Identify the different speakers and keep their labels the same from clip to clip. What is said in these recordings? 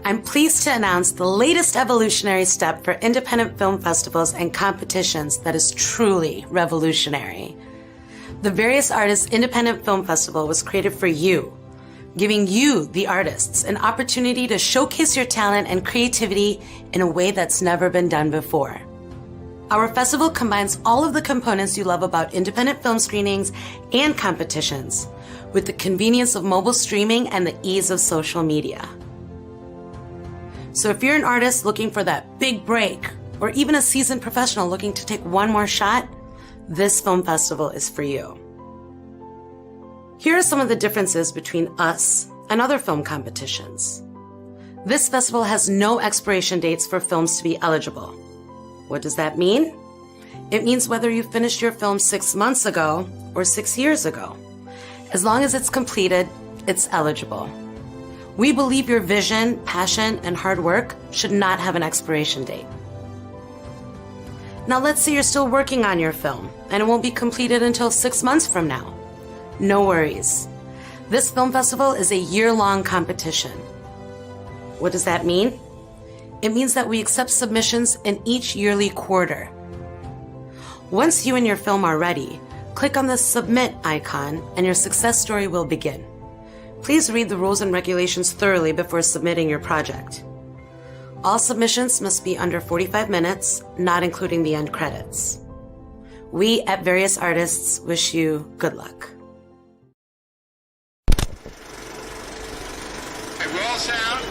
Speaker 1: I'm pleased to announce the latest evolutionary step for independent film festivals and competitions that is truly revolutionary. The Various Artists Independent Film Festival was created for you, giving you, the artists, an opportunity to showcase your talent and creativity in a way that's never been done before. Our festival combines all of the components you love about independent film screenings and competitions with the convenience of mobile streaming and the ease of social media. So if you're an artist looking for that big break, or even a seasoned professional looking to take one more shot, this film festival is for you. Here are some of the differences between us and other film competitions. This festival has no expiration dates for films to be eligible. What does that mean? It means whether you finished your film 6 months ago or 6 years ago. As long as it's completed, it's eligible. We believe your vision, passion, and hard work should not have an expiration date. Now let's say you're still working on your film and it won't be completed until 6 months from now. No worries. This film festival is a year-long competition. What does that mean? It means that we accept submissions in each yearly quarter. Once you and your film are ready, click on the Submit icon and your success story will begin. Please read the rules and regulations thoroughly before submitting your project. All submissions must be under 45 minutes, not including the end credits. We at Various Artists wish you good luck.
Speaker 2: Okay, roll sound.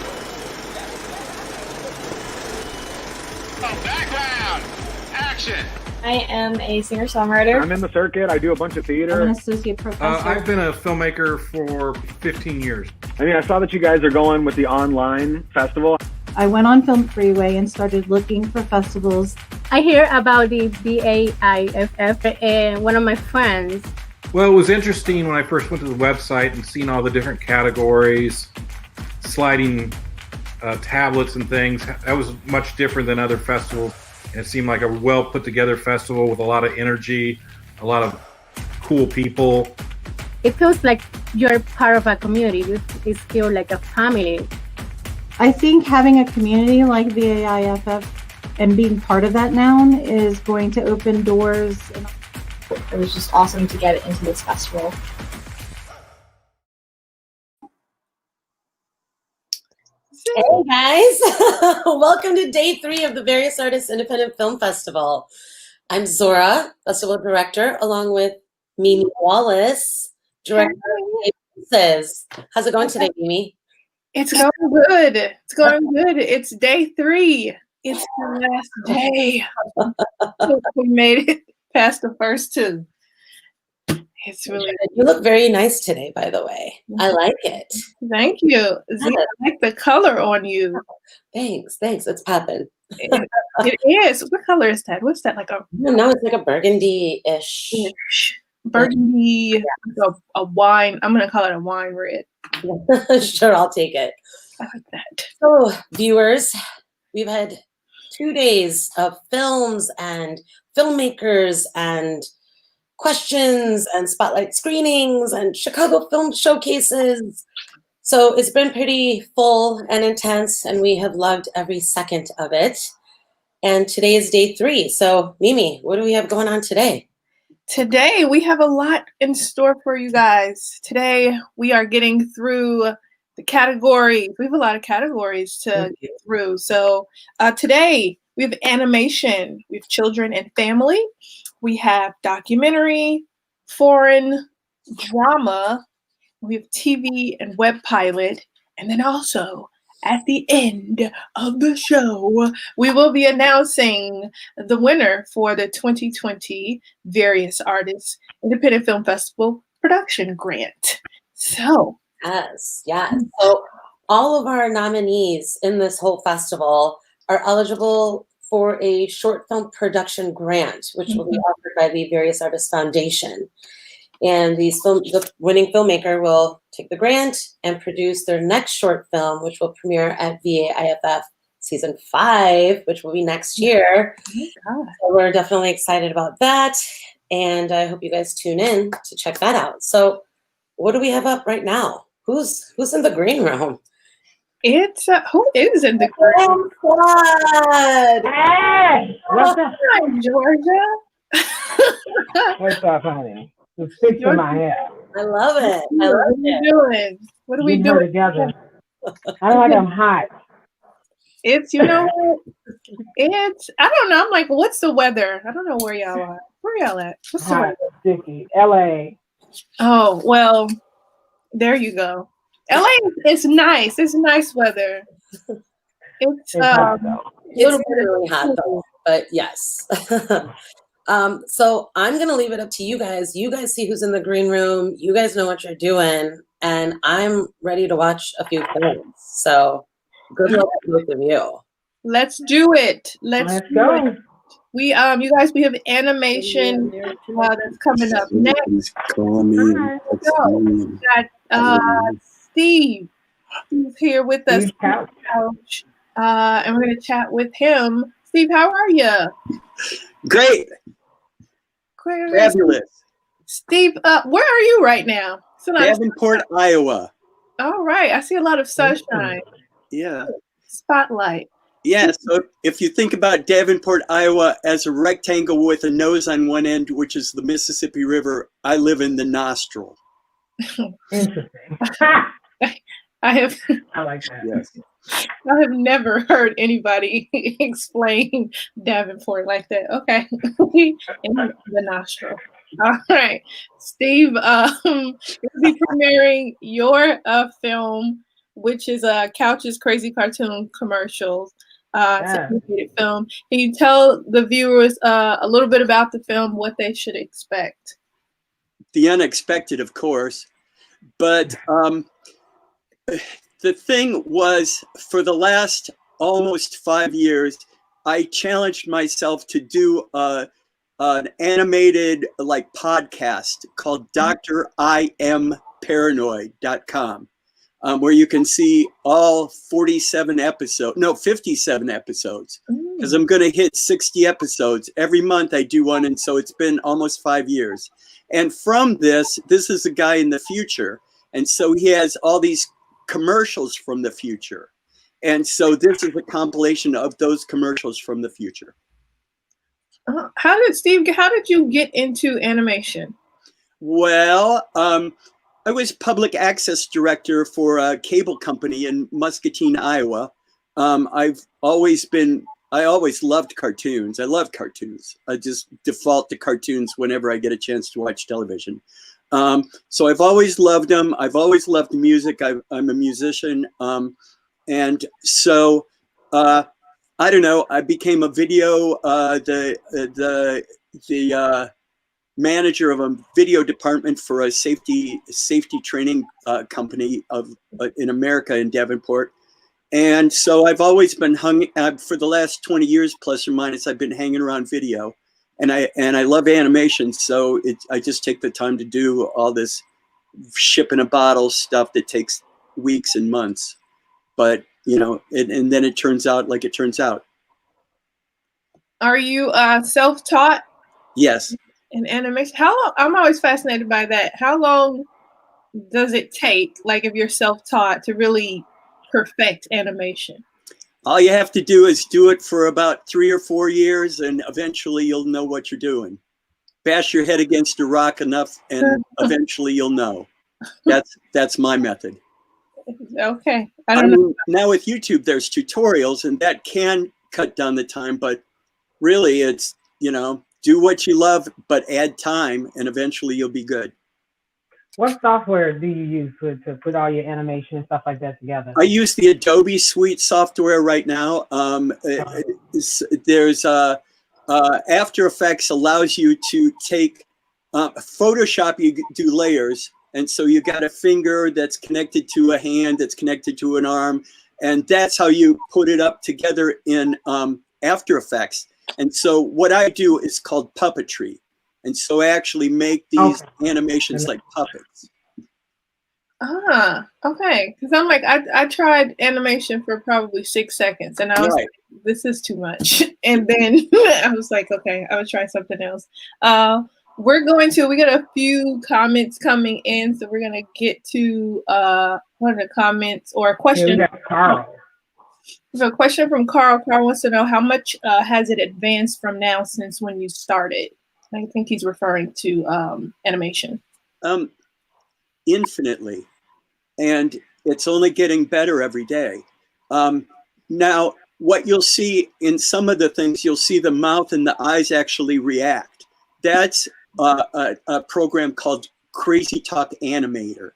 Speaker 2: Oh, background. Action.
Speaker 3: I am a singer-songwriter.
Speaker 4: I'm in the circuit. I do a bunch of theater.
Speaker 3: I'm an associate professor.
Speaker 5: I've been a filmmaker for 15 years.
Speaker 4: I saw that you guys are going with the online festival.
Speaker 6: I went on Film Freeway and started looking for festivals.
Speaker 3: I hear about the VAiFF and one of my friends.
Speaker 5: Well, it was interesting when I first went to the website and seen all the different categories, sliding tablets and things. That was much different than other festivals. And it seemed like a well put together festival with a lot of energy, a lot of cool people.
Speaker 3: It feels like you're part of a community. It feels like a family.
Speaker 6: I think having a community like VAiFF and being part of that now is going to open doors.
Speaker 7: It was just awesome to get into this festival.
Speaker 1: Hey guys, welcome to day 3 of the Various Artists Independent Film Festival. I'm Zora, Festival Director, along with Mimi Wallace, Director of Filmmakers. How's it going today, Mimi?
Speaker 8: It's going good. It's going good. It's day 3. It's the last day. We made it past the first 2. It's really.
Speaker 1: You look very nice today, by the way. I like it.
Speaker 8: Thank you. I like the color on you.
Speaker 1: Thanks. It's popping.
Speaker 8: It is. What color is that? What's that? Like a?
Speaker 1: No, it's like a burgundy-ish.
Speaker 8: Burgundy, a wine. I'm gonna call it a wine red.
Speaker 1: Sure, I'll take it.
Speaker 8: I like that.
Speaker 1: So, viewers, we've had 2 days of films and filmmakers and questions and spotlight screenings and Chicago film showcases. So it's been pretty full and intense, and we have loved every second of it. And today is day 3. So, Mimi, what do we have going on today?
Speaker 8: Today, we have a lot in store for you guys. Today, we are getting through the categories. We have a lot of categories to get through. So today, we have animation, we have children and family, we have documentary, foreign, drama, we have TV and web pilot, and then also at the end of the show, we will be announcing the winner for the 2020 Various Artists Independent Film Festival Production Grant. So,
Speaker 1: yes. So all of our nominees in this whole festival are eligible for a short film production grant, which will be offered by the Various Artists Foundation. And the winning filmmaker will take the grant and produce their next short film, which will premiere at VAiFF Season 5, which will be next year. So we're definitely excited about that. And I hope you guys tune in to check that out. So what do we have up right now? Who's in the green room?
Speaker 8: It's who is in the group?
Speaker 9: Squad.
Speaker 10: Hey, what's up?
Speaker 8: Hi, Georgia.
Speaker 10: What's up, honey? Just fixing my hair.
Speaker 9: I love it. I
Speaker 8: What
Speaker 9: love
Speaker 8: are we
Speaker 9: it.
Speaker 8: doing? What are we
Speaker 10: Getting her
Speaker 8: doing?
Speaker 10: together. I don't like I'm hot.
Speaker 8: It's, you know what? It's, I don't know. I'm like, what's the weather? I don't know where y'all are. Where y'all at? What's the
Speaker 10: Hot,
Speaker 8: weather?
Speaker 10: sticky. LA.
Speaker 8: Oh, well, there you go. LA is nice. It's nice weather. It's
Speaker 10: hot, though.
Speaker 9: It's really hot though, but yes. So I'm gonna leave it up to you guys. You guys see who's in the green room. You guys know what you're doing, and I'm ready to watch a few films. So good luck to both of you.
Speaker 8: Let's do it. Let's do
Speaker 10: go.
Speaker 8: it. We you guys, we have animation that's coming up next.
Speaker 11: Call me.
Speaker 8: So, we got Steve, who's here with us on the couch, and we're gonna chat with him. Steve, how are you?
Speaker 11: Great. Fabulous.
Speaker 8: Steve, where are you right now?
Speaker 11: Davenport, Iowa.
Speaker 8: All right, I see a lot of sunshine.
Speaker 11: Yeah.
Speaker 8: Spotlight.
Speaker 11: Yeah, so if you think about Davenport, Iowa as a rectangle with a nose on one end, which is the Mississippi River, I live in the nostril.
Speaker 10: Interesting.
Speaker 8: I
Speaker 10: like that.
Speaker 11: Yes.
Speaker 8: I have never heard anybody explain Davenport like that. Okay. In the nostril. All right. Steve, you'll be premiering your film, which is Couch's Crazy Cartoon Commercials. It's an animated film. Can you tell the viewers a little bit about the film, what they should expect?
Speaker 11: The unexpected, of course. But the thing was, for the last almost 5 years, I challenged myself to do an animated podcast called DrIamParanoid.com, where you can see all 57 episodes, no, 57 episodes, because I'm going to hit 60 episodes. Every month I do one, and so it's been almost 5 years. And from this is a guy in the future, and so he has all these commercials from the future. And so this is a compilation of those commercials from the future.
Speaker 8: How did you get into animation?
Speaker 11: Well, I was public access director for a cable company in Muscatine, Iowa. I always loved cartoons. I love cartoons. I just default to cartoons whenever I get a chance to watch television. So I've always loved them. I've always loved music. I'm a musician. And so, I don't know, I became a video, the manager of a video department for a safety training company in America, in Davenport. And so I've always been for the last 20 years, plus or minus, I've been hanging around video. And I love animation, so I just take the time to do all this ship in a bottle stuff that takes weeks and months. But, you know, and then it turns out like it turns out.
Speaker 8: Are you self-taught?
Speaker 11: Yes.
Speaker 8: In animation? I'm always fascinated by that. How long does it take, like if you're self-taught, to really perfect animation?
Speaker 11: All you have to do is do it for about 3 or 4 years, and eventually you'll know what you're doing. Bash your head against a rock enough, and eventually you'll know. That's my method.
Speaker 8: Okay. I don't know.
Speaker 11: Now with YouTube, there's tutorials, and that can cut down the time, but really it's, you know, do what you love, but add time, and eventually you'll be good.
Speaker 10: What software do you use to put all your animation and stuff like that together?
Speaker 11: I use the Adobe Suite software right now. There's After Effects allows you to take Photoshop. You do layers, and so you got a finger that's connected to a hand that's connected to an arm, and that's how you put it up together in After Effects. And so what I do is called puppetry. And so I actually make these animations like puppets.
Speaker 8: Okay. Because I'm like, I tried animation for probably 6 seconds, and I was like, this is too much. And then I was like, okay, I would try something else. we got a few comments coming in, so we're going to get to one of the comments or a question.
Speaker 10: Yeah, we got Carl.
Speaker 8: So a question from Carl. Carl wants to know how much has it advanced from now since when you started? I think he's referring to animation.
Speaker 11: Infinitely. And it's only getting better every day. Now, what you'll see in some of the things, you'll see the mouth and the eyes actually react. That's a program called Crazy Talk Animator.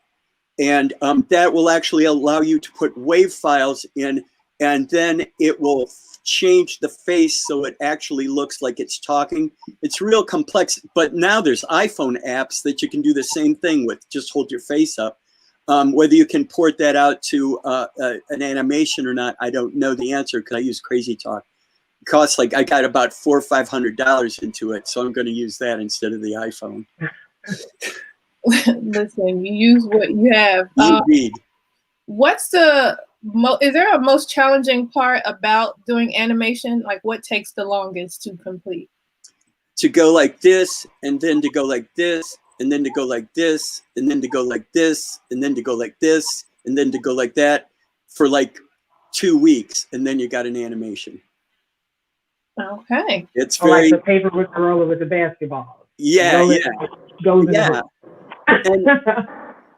Speaker 11: And that will actually allow you to put WAV files in, and then it will change the face so it actually looks like it's talking. It's real complex, but now there's iPhone apps that you can do the same thing with. Just hold your face up. Whether you can port that out to an animation or not, I don't know the answer because I use Crazy Talk. It costs like, I got about $400 or $500 into it, so I'm going to use that instead of the iPhone.
Speaker 8: Listen, you use what you have.
Speaker 11: Indeed.
Speaker 8: What's the is there a most challenging part about doing animation? Like, what takes the longest to complete?
Speaker 11: To go like this, and then to go like this, and then to go like this, and then to go like this, and then to go like this, and then to go like that for like 2 weeks, and then you got an animation.
Speaker 8: Okay.
Speaker 11: It's very
Speaker 10: like the paper with the roller with the basketball.
Speaker 11: Yeah,
Speaker 10: yeah.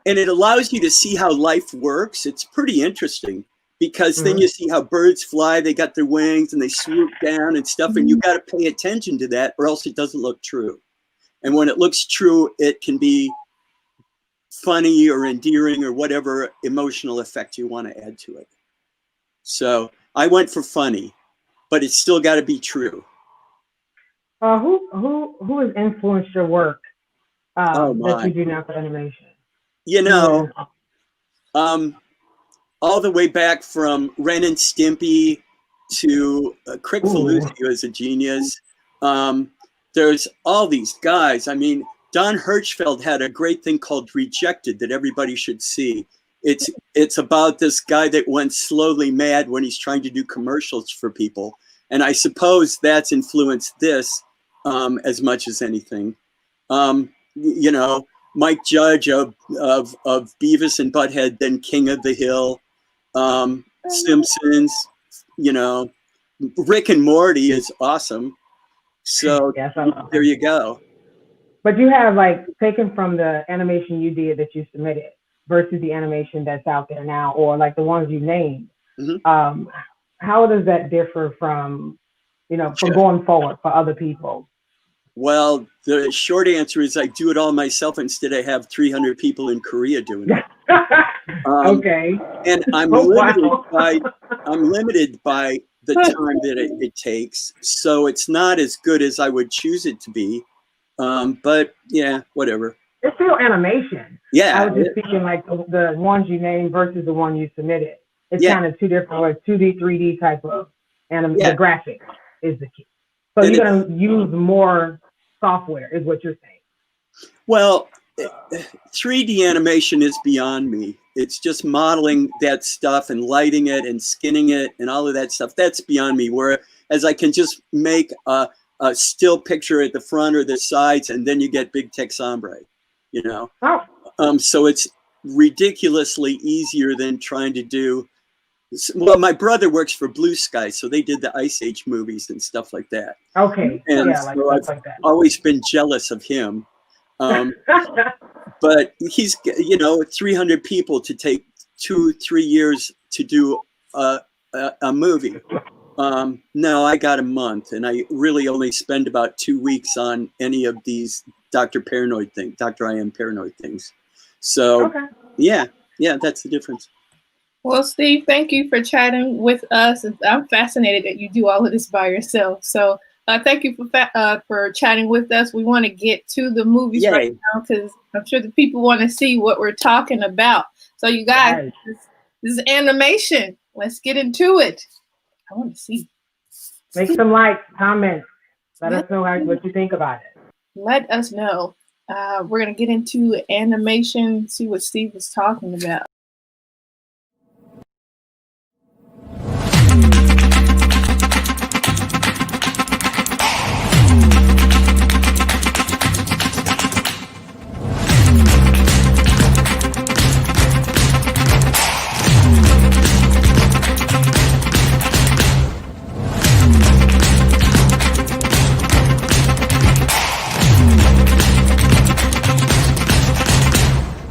Speaker 11: And it allows you to see how life works. It's pretty interesting because then you see how birds fly. They got their wings and they swoop down and stuff. And you got to pay attention to that or else it doesn't look true. And when it looks true, it can be funny or endearing or whatever emotional effect you want to add to it. So I went for funny, but it's still got to be true.
Speaker 10: Who has influenced your work that you do now for animation?
Speaker 11: You know, all the way back from Ren and Stimpy to Crick Falusi was a genius. There's all these guys. I mean, Don Hirschfeld had a great thing called Rejected that everybody should see. It's about this guy that went slowly mad when he's trying to do commercials for people. And I suppose that's influenced this as much as anything. You know, Mike Judge of Beavis and Butthead, then King of the Hill, Simpsons, you know, Rick and Morty is awesome. So
Speaker 10: yes,
Speaker 11: there you go.
Speaker 10: But you have like taken from the animation you did that you submitted versus the animation that's out there now, or like the ones you named. How does that differ from, you know, from going forward for other people?
Speaker 11: Well, the short answer is I do it all myself instead of have 300 people in Korea doing it.
Speaker 10: Okay.
Speaker 11: And I'm limited by the time that it takes. So it's not as good as I would choose it to be. But yeah, whatever.
Speaker 10: It's still animation.
Speaker 11: Yeah.
Speaker 10: I was just thinking like the ones you named versus the one you submitted. It's kind of two different, like 2D, 3D type of the graphics is the key. So you're going to use more software is what you're saying.
Speaker 11: Well, 3D animation is beyond me. It's just modeling that stuff and lighting it and skinning it and all of that stuff. That's beyond me. Whereas I can just make a still picture at the front or the sides and then you get big text ombre, you know? So it's ridiculously easier than trying to do. Well, my brother works for Blue Sky, so they did the Ice Age movies and stuff like that.
Speaker 10: Okay.
Speaker 11: And
Speaker 10: yeah,
Speaker 11: so I've always been jealous of him. But he's, you know, 300 people to take 2-3 years to do a movie. No, I got a month, and I really only spend about 2 weeks on any of these Dr. I Am Paranoid things. So, yeah, that's the difference.
Speaker 8: Well, Steve, thank you for chatting with us. I'm fascinated that you do all of this by yourself. So thank you for chatting with us. We want to get to the movies right now because I'm sure the people want to see what we're talking about. So you guys, this is animation. Let's get into it. I want to see.
Speaker 10: Make some likes, comments. Let us know what you think about it.
Speaker 8: Let us know. We're going to get into animation, see what Steve was talking about.